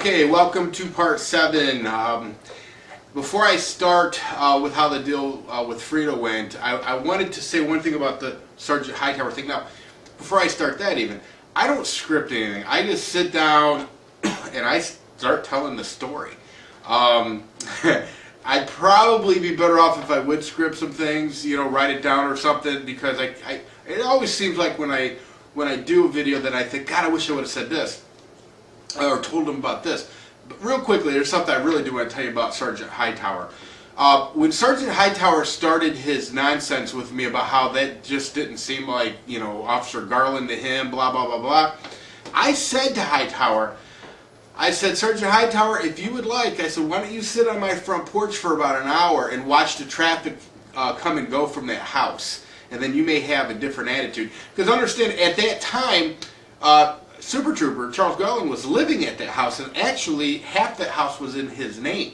Okay, welcome to part 7. Before I start with how the deal with Frito went, I wanted to say one thing about the Sergeant Hightower thing. Now, before I start that even, I don't script anything. I just sit down and I start telling the story. I'd probably be better off if I would script some things, you know, write it down or something, because it always seems like when I do a video that I think, God, I wish I would have said this or told them about this. But real quickly, there's something I really do want to tell you about Sergeant Hightower. When Sergeant Hightower started his nonsense with me about how that just didn't seem like, you know, Officer Garland to him, blah, blah, blah, blah, I said to Hightower, I said, Sergeant Hightower, if you would like, I said, why don't you sit on my front porch for about an hour and watch the traffic come and go from that house, and then you may have a different attitude. Because understand, at that time, Super Trooper Charles Garland was living at that house, and actually half that house was in his name.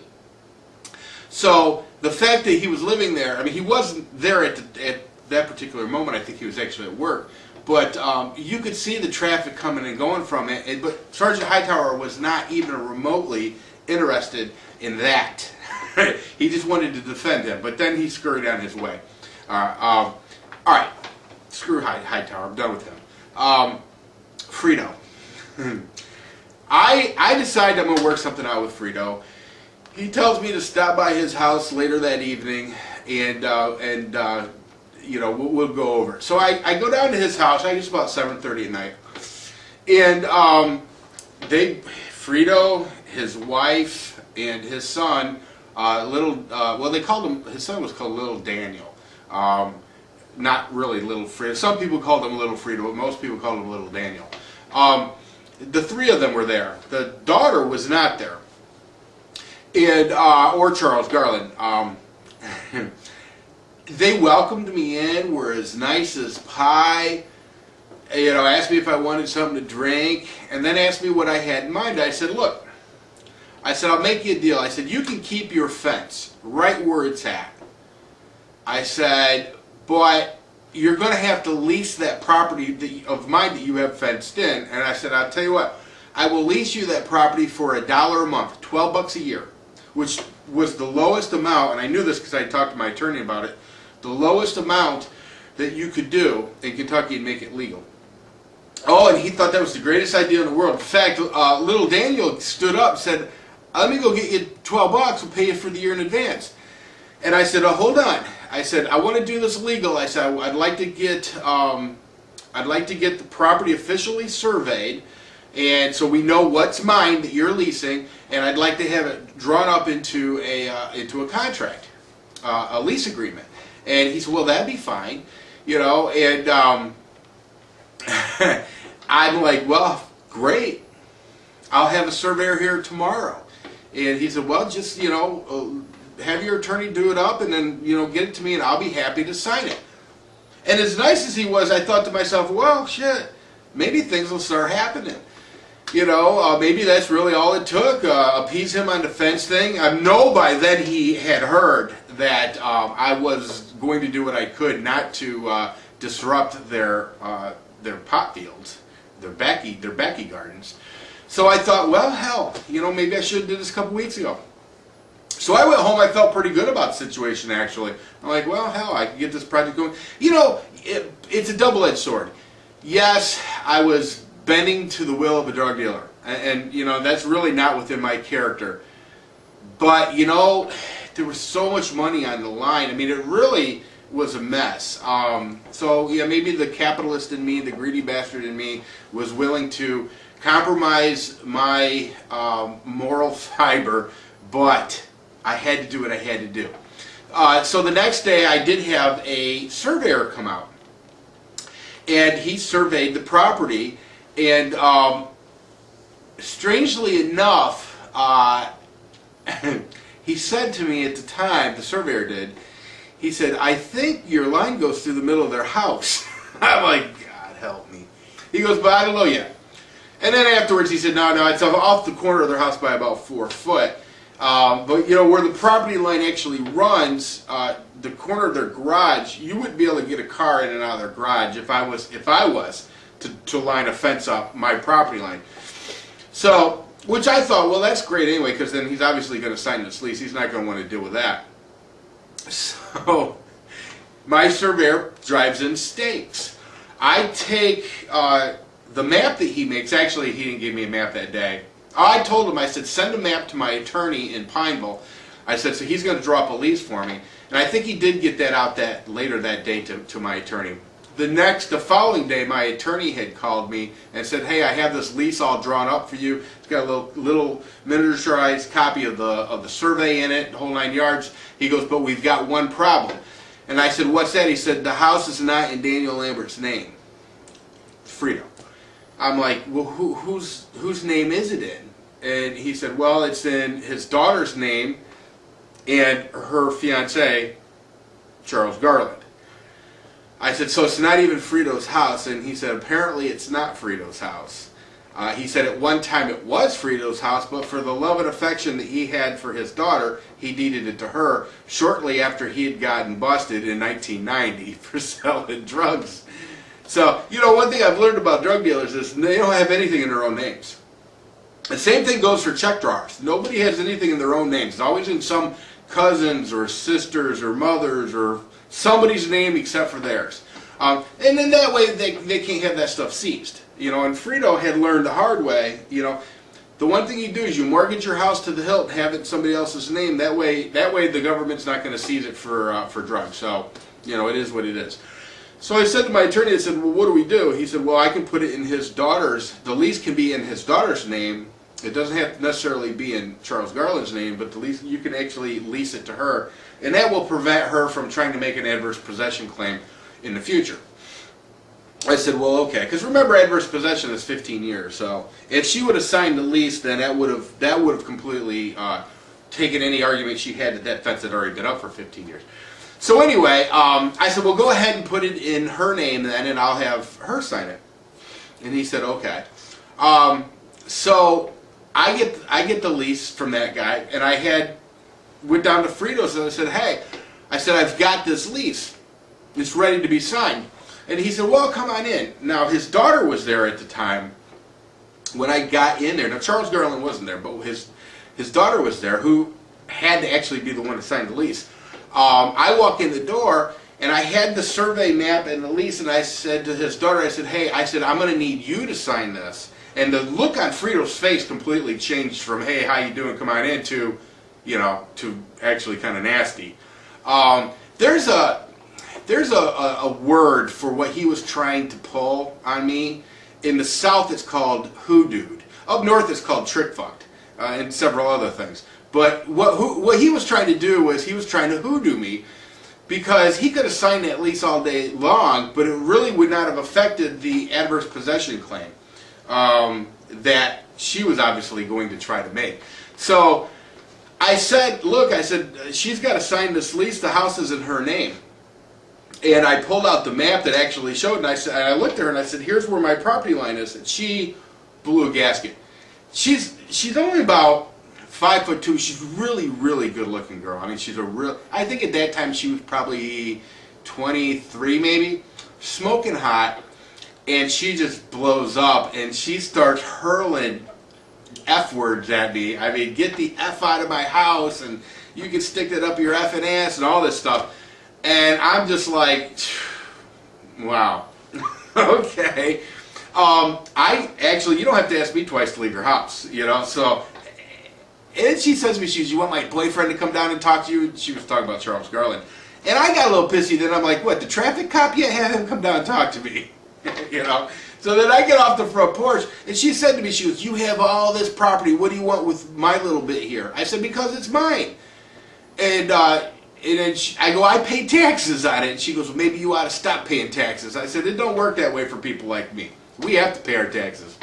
So the fact that he was living there, I mean, he wasn't there at that particular moment. I think he was actually at work. But you could see the traffic coming and going from it. But Sergeant Hightower was not even remotely interested in that. He just wanted to defend him. But then he scurried on his way. All right, screw Hightower. I'm done with him. Frito. I decided I'm going to work something out with Frito. He tells me to stop by his house later that evening, and you know, we'll go over it. So I go down to his house. I guess about 7:30 at night, and Frito, his wife, and his son, well, they called him. His son was called Little Daniel. Not really Little Frito. Some people called him Little Frito, but most people called him Little Daniel. The three of them were there. The daughter was not there, and or Charles Garland. They welcomed me in, were as nice as pie. You know, asked me if I wanted something to drink, and then asked me what I had in mind. I said, look, I said, I'll make you a deal. I said, you can keep your fence right where it's at. I said, but you're going to have to lease that property of mine that you have fenced in. And I said, I'll tell you what, I will lease you that property for $1 a month, $12 a year, which was the lowest amount, and I knew this because I talked to my attorney about it, the lowest amount that you could do in Kentucky and make it legal. Oh, and he thought that was the greatest idea in the world. In fact, Little Daniel stood up and said, let me go get you $12, we'll pay you for the year in advance. And I said, oh, hold on. I said, I want to do this legal. I said, I'd like to get the property officially surveyed, and so we know what's mine that you're leasing, and I'd like to have it drawn up into a contract, a lease agreement. And he said, well, that'd be fine, you know. And I'm like, well, great. I'll have a surveyor here tomorrow. And he said, well, just, you know, have your attorney do it up, and then, you know, get it to me, and I'll be happy to sign it. And as nice as he was, I thought to myself, well, shit, maybe things will start happening. You know, maybe that's really all it took, appease him on the fence thing. I know by then he had heard that I was going to do what I could not to disrupt their pot fields, their Becky gardens. So I thought, well, hell, you know, maybe I should have did this a couple weeks ago. So I went home. I felt pretty good about the situation, actually. I'm like, well, hell, I can get this project going. You know, it's a double-edged sword. Yes, I was bending to the will of a drug dealer. And, you know, that's really not within my character. But, you know, there was so much money on the line. I mean, it really was a mess. So, yeah, maybe the capitalist in me, the greedy bastard in me, was willing to compromise my moral fiber, but I had to do what I had to do. So the next day I did have a surveyor come out, and he surveyed the property, and strangely enough, he said to me at the time, the surveyor did, he said, I think your line goes through the middle of their house. I'm like, God help me. He goes, but I don't know yet. And then afterwards he said, no, it's off the corner of their house by about 4 foot. But, you know, where the property line actually runs, the corner of their garage, you wouldn't be able to get a car in and out of their garage if I was to line a fence up my property line. So Which I thought, well, that's great anyway, because then he's obviously going to sign this lease. He's not going to want to deal with that. So my surveyor drives in stakes. I take the map that he makes. Actually, he didn't give me a map that day. I told him, I said, send a map to my attorney in Pineville. I said, so he's going to draw up a lease for me. And I think he did get that out later that day to my attorney. The following day, my attorney had called me and said, hey, I have this lease all drawn up for you. It's got a little miniaturized copy of the survey in it, the whole 9 yards. He goes, but we've got one problem. And I said, what's that? He said, the house is not in Daniel Lambert's name. Frito. I'm like, well, whose name is it in? And he said, well, it's in his daughter's name and her fiancé, Charles Garland. I said, so it's not even Frito's house? And he said, apparently it's not Frito's house. He said at one time it was Frito's house, but for the love and affection that he had for his daughter, he deeded it to her shortly after he had gotten busted in 1990 for selling drugs. So, you know, one thing I've learned about drug dealers is they don't have anything in their own names. The same thing goes for check drawers. Nobody has anything in their own names. It's always in some cousins or sisters or mothers or somebody's name except for theirs. And then that way they can't have that stuff seized. You know, and Frito had learned the hard way, you know, the one thing you do is you mortgage your house to the hilt, have it in somebody else's name. That way the government's not going to seize it for drugs. So, you know, it is what it is. So I said to my attorney, I said, well, what do we do? He said, well, I can put it in his daughter's, the lease can be in his daughter's name. It doesn't have to necessarily be in Charles Garland's name, but the lease, you can actually lease it to her, and that will prevent her from trying to make an adverse possession claim in the future. I said, well, okay, because remember, adverse possession is 15 years, so if she would have signed the lease, then that would have completely taken any argument she had that fence had already been up for 15 years. So anyway, I said, well, go ahead and put it in her name then, and I'll have her sign it. And he said, okay. So I get the lease from that guy, and went down to Frito's and I said, hey, I've got this lease. It's ready to be signed. And he said, well, come on in. Now, his daughter was there at the time when I got in there. Now, Charles Garland wasn't there, but his daughter was there, who had to actually be the one to sign the lease. I walk in the door, and I had the survey map and the lease, and I said to his daughter, I said, hey, I'm going to need you to sign this. And the look on Frito's face completely changed from, hey, how you doing, come on in, to, you know, to actually kind of nasty. There's a word for what he was trying to pull on me. In the South, it's called hoodooed. Up north, it's called trick-fucked, and several other things. But what he was trying to do was he was trying to hoodoo me, because he could have signed that lease all day long, but it really would not have affected the adverse possession claim that she was obviously going to try to make. So I said, look, she's got to sign this lease. The house is in her name. And I pulled out the map that actually showed, and I looked at her and I said, here's where my property line is. And she blew a gasket. She's only about 5'2". She's really, really good looking girl. I mean, I think at that time she was probably 23 maybe, smoking hot, and she just blows up and she starts hurling F words at me. I mean, get the F out of my house, and you can stick that up your effing ass and all this stuff. And I'm just like, wow, okay. You don't have to ask me twice to leave your house, you know, so. And she says to me, you want my boyfriend to come down and talk to you? She was talking about Charles Garland. And I got a little pissy, then I'm like, what, the traffic cop? Yeah, have him come down and talk to me, you know. So then I get off the front porch, and she said to me, she goes, you have all this property, what do you want with my little bit here? I said, because it's mine. And then I go, I pay taxes on it. And she goes, well, maybe you ought to stop paying taxes. I said, it don't work that way for people like me. We have to pay our taxes.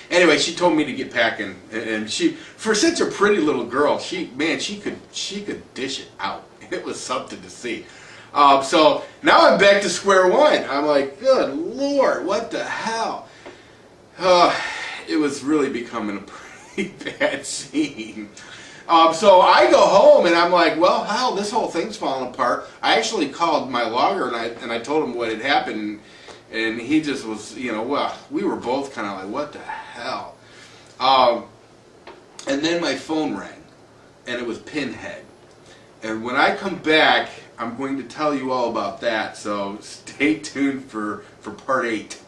Anyway, she told me to get packing, and she, for such a pretty little girl, she could dish it out. It was something to see. So now I'm back to square one. I'm like, good Lord, what the hell? It was really becoming a pretty bad scene. So I go home and I'm like, well, hell, this whole thing's falling apart. I actually called my lawyer and I told him what had happened, and he just was, you know, well, we were both kind of like, what the hell? And then my phone rang, and it was Pinhead. And when I come back, I'm going to tell you all about that. So stay tuned for part 8.